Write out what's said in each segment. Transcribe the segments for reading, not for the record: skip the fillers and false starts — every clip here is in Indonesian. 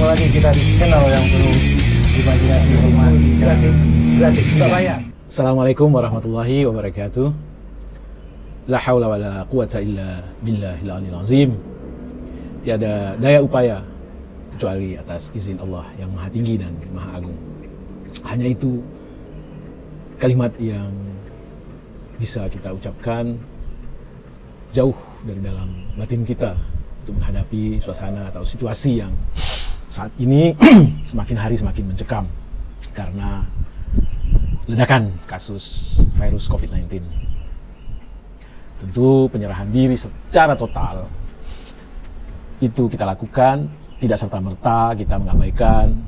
Ketemu lagi kita di channel yang penuh imajinasi, informasi gratis, tidak bayar. Assalamualaikum warahmatullahi wabarakatuh. La haula wa la quwata illa billahil aliyil azim. Tiada daya upaya kecuali atas izin Allah yang Maha Tinggi dan Maha Agung. Hanya itu kalimat yang bisa kita ucapkan jauh dari dalam batin kita untuk menghadapi suasana atau situasi yang saat ini semakin hari semakin mencekam karena ledakan kasus virus COVID-19. Tentu penyerahan diri secara total itu kita lakukan tidak serta-merta kita mengabaikan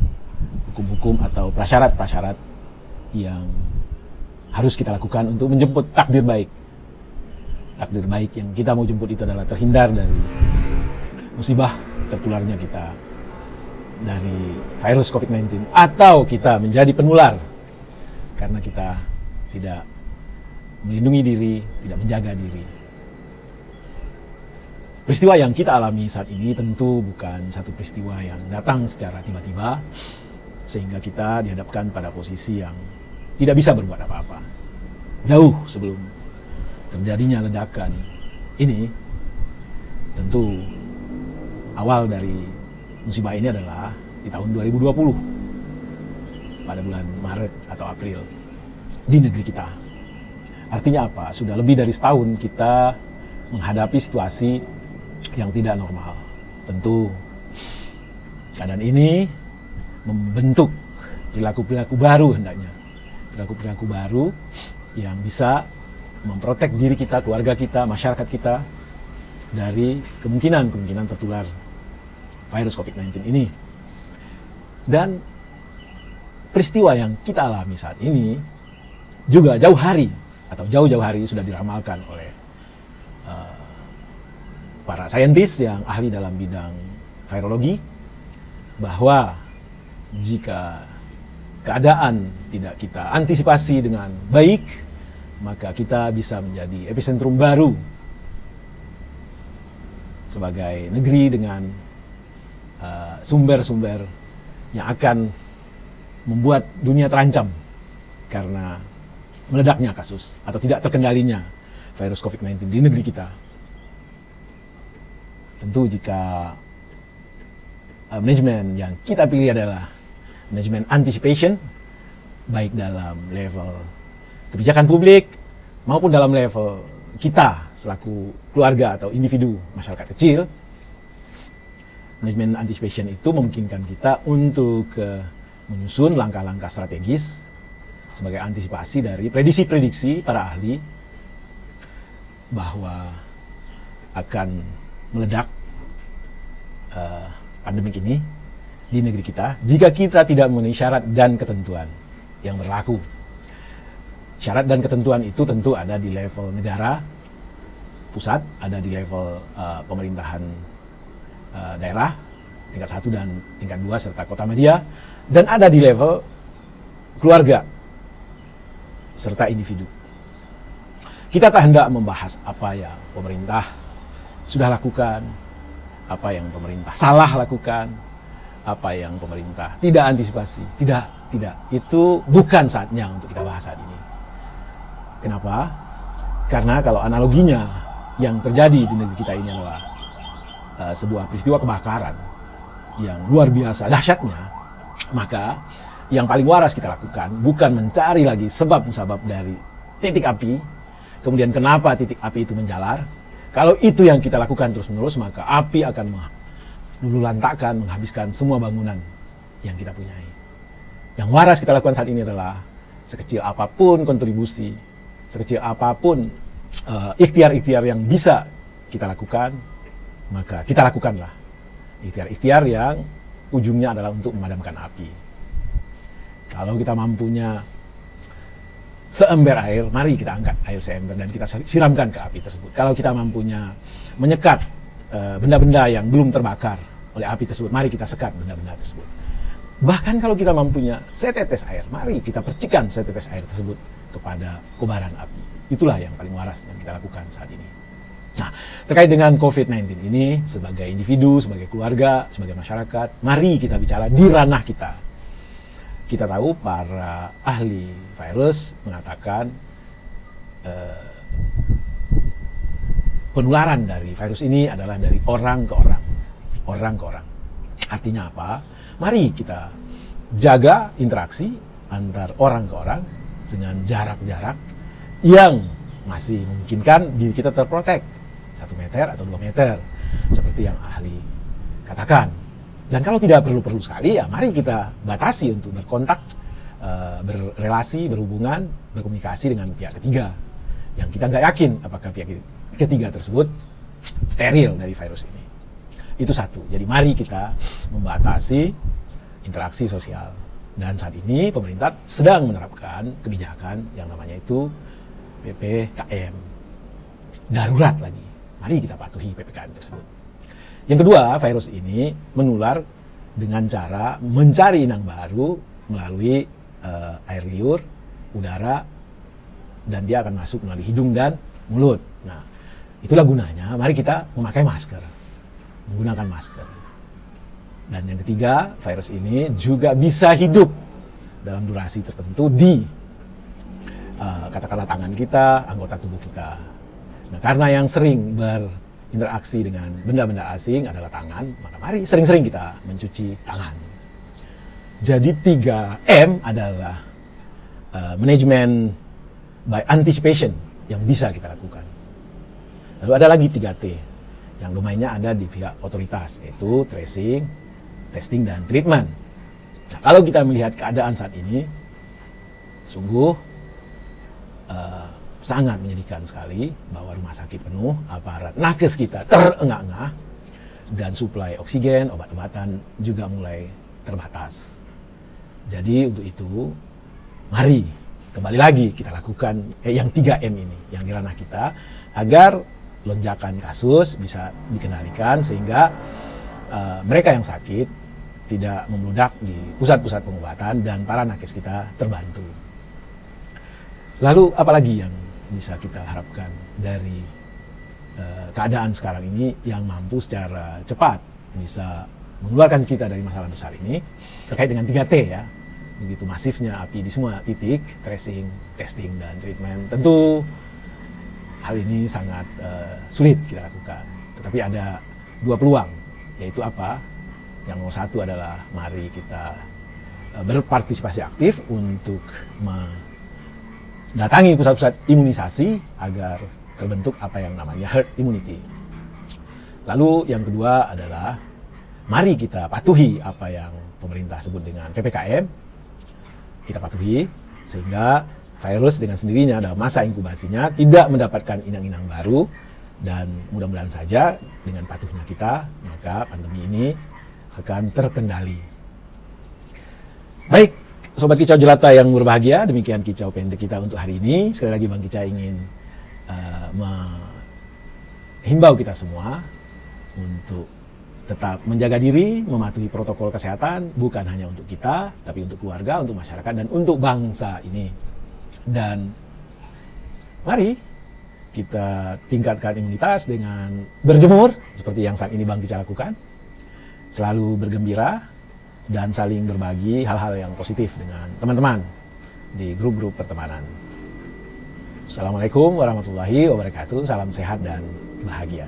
hukum-hukum atau prasyarat-prasyarat yang harus kita lakukan untuk menjemput takdir baik. Takdir baik yang kita mau jemput itu adalah terhindar dari musibah tertularnya kita dari virus COVID-19 atau kita menjadi penular karena kita tidak melindungi diri, tidak menjaga diri. Peristiwa yang kita alami saat ini tentu bukan satu peristiwa yang datang secara tiba-tiba sehingga kita dihadapkan pada posisi yang tidak bisa berbuat apa-apa. Jauh sebelum terjadinya ledakan ini, tentu awal dari musibah ini adalah di tahun 2020 pada bulan Maret atau April di negeri kita. Artinya apa? Sudah lebih dari setahun kita menghadapi situasi yang tidak normal. Tentu keadaan ini membentuk perilaku-perilaku baru hendaknya. Perilaku-perilaku baru yang bisa memprotek diri kita, keluarga kita, masyarakat kita dari kemungkinan tertular virus COVID-19 ini. Dan peristiwa yang kita alami saat ini juga jauh-jauh hari sudah diramalkan oleh para saintis yang ahli dalam bidang virologi bahwa jika keadaan tidak kita antisipasi dengan baik, maka kita bisa menjadi epicentrum baru sebagai negeri dengan sumber-sumber yang akan membuat dunia terancam karena meledaknya kasus atau tidak terkendalinya virus COVID-19 di negeri kita. Tentu jika manajemen yang kita pilih adalah manajemen anticipation, baik dalam level kebijakan publik maupun dalam level kita selaku keluarga atau individu masyarakat kecil, manajemen anticipation itu memungkinkan kita untuk menyusun langkah-langkah strategis sebagai antisipasi dari prediksi-prediksi para ahli bahwa akan meledak pandemik ini di negeri kita jika kita tidak memenuhi syarat dan ketentuan yang berlaku. Syarat dan ketentuan itu tentu ada di level negara pusat, ada di level pemerintahan daerah tingkat 1 dan tingkat 2 serta kota media, dan ada di level keluarga serta individu. Kita tak hendak membahas apa yang pemerintah sudah lakukan, apa yang pemerintah salah lakukan, apa yang pemerintah tidak antisipasi. Tidak. Itu bukan saatnya untuk kita bahas saat ini. Kenapa? Karena kalau analoginya yang terjadi di negeri kita ini adalah sebuah peristiwa kebakaran yang luar biasa dahsyatnya, maka yang paling waras kita lakukan bukan mencari lagi sebab-sebab dari titik api, kemudian kenapa titik api itu menjalar. Kalau itu yang kita lakukan terus-menerus, maka api akan meluluhlantakkan, menghabiskan semua bangunan yang kita punyai. Yang waras kita lakukan saat ini adalah sekecil apapun kontribusi, sekecil apapun ikhtiar-ikhtiar yang bisa kita lakukan, maka kita lakukanlah. Ikhtiar-ikhtiar yang ujungnya adalah untuk memadamkan api. Kalau kita mampunya seember air, mari kita angkat air seember dan kita siramkan ke api tersebut. Kalau kita mampunya menyekat benda-benda yang belum terbakar oleh api tersebut, mari kita sekat benda-benda tersebut. Bahkan kalau kita mampunya setetes air, mari kita percikan setetes air tersebut kepada kobaran api. Itulah yang paling waras yang kita lakukan saat ini. Nah, terkait dengan COVID-19 ini, sebagai individu, sebagai keluarga, sebagai masyarakat, mari kita bicara di ranah kita. Kita tahu para ahli virus mengatakan penularan dari virus ini adalah dari orang ke orang. Orang ke orang. Artinya apa? Mari kita jaga interaksi antar orang ke orang dengan jarak-jarak yang masih memungkinkan diri kita terprotek. 1 meter atau 2 meter, seperti yang ahli katakan. Dan kalau tidak perlu-perlu sekali, ya mari kita batasi untuk berkontak, berrelasi, berhubungan, berkomunikasi dengan pihak ketiga. Yang kita nggak yakin apakah pihak ketiga tersebut steril dari virus ini. Itu satu. Jadi mari kita membatasi interaksi sosial. Dan saat ini pemerintah sedang menerapkan kebijakan yang namanya itu PPKM. Darurat lagi. Mari kita patuhi PPKM tersebut. Yang kedua, virus ini menular dengan cara mencari inang baru melalui air liur, udara, dan dia akan masuk melalui hidung dan mulut. Nah, itulah gunanya. Mari kita memakai masker, menggunakan masker. Dan yang ketiga, virus ini juga bisa hidup dalam durasi tertentu di katakanlah tangan kita, anggota tubuh kita. Nah, karena yang sering berinteraksi dengan benda-benda asing adalah tangan, maka mari sering-sering kita mencuci tangan. Jadi 3M adalah manajemen by anticipation yang bisa kita lakukan. Lalu ada lagi 3T yang domainnya ada di pihak otoritas, yaitu tracing, testing, dan treatment. Nah, kalau kita melihat keadaan saat ini, sungguh sangat menyedihkan sekali bahwa rumah sakit penuh, aparat nakes kita terengah-engah, dan suplai oksigen, obat-obatan juga mulai terbatas. Jadi untuk itu, mari kembali lagi kita lakukan yang 3M ini, yang di ranah kita, agar lonjakan kasus bisa dikendalikan sehingga mereka yang sakit tidak membludak di pusat-pusat pengobatan dan para nakes kita terbantu. Lalu apalagi yang bisa kita harapkan dari keadaan sekarang ini yang mampu secara cepat bisa mengeluarkan kita dari masalah besar ini, terkait dengan 3T ya. Begitu masifnya api di semua titik, tracing, testing, dan treatment. Tentu hal ini sangat sulit kita lakukan. Tetapi ada 2 peluang, yaitu apa? Yang nomor 1 adalah mari kita berpartisipasi aktif untuk datangi pusat-pusat imunisasi agar terbentuk apa yang namanya herd immunity. Lalu yang kedua adalah mari kita patuhi apa yang pemerintah sebut dengan PPKM. Kita patuhi sehingga virus dengan sendirinya dalam masa inkubasinya tidak mendapatkan inang-inang baru, dan mudah-mudahan saja dengan patuhnya kita maka pandemi ini akan terkendali. Baik, Sobat Kicau Jelata yang berbahagia, demikian kicau pendek kita untuk hari ini. Sekali lagi Bang Kicau ingin menghimbau kita semua untuk tetap menjaga diri, mematuhi protokol kesehatan, bukan hanya untuk kita, tapi untuk keluarga, untuk masyarakat, dan untuk bangsa ini. Dan mari kita tingkatkan imunitas dengan berjemur, seperti yang saat ini Bang Kicau lakukan. Selalu bergembira, dan saling berbagi hal-hal yang positif dengan teman-teman di grup-grup pertemanan. Assalamualaikum warahmatullahi wabarakatuh. Salam sehat dan bahagia.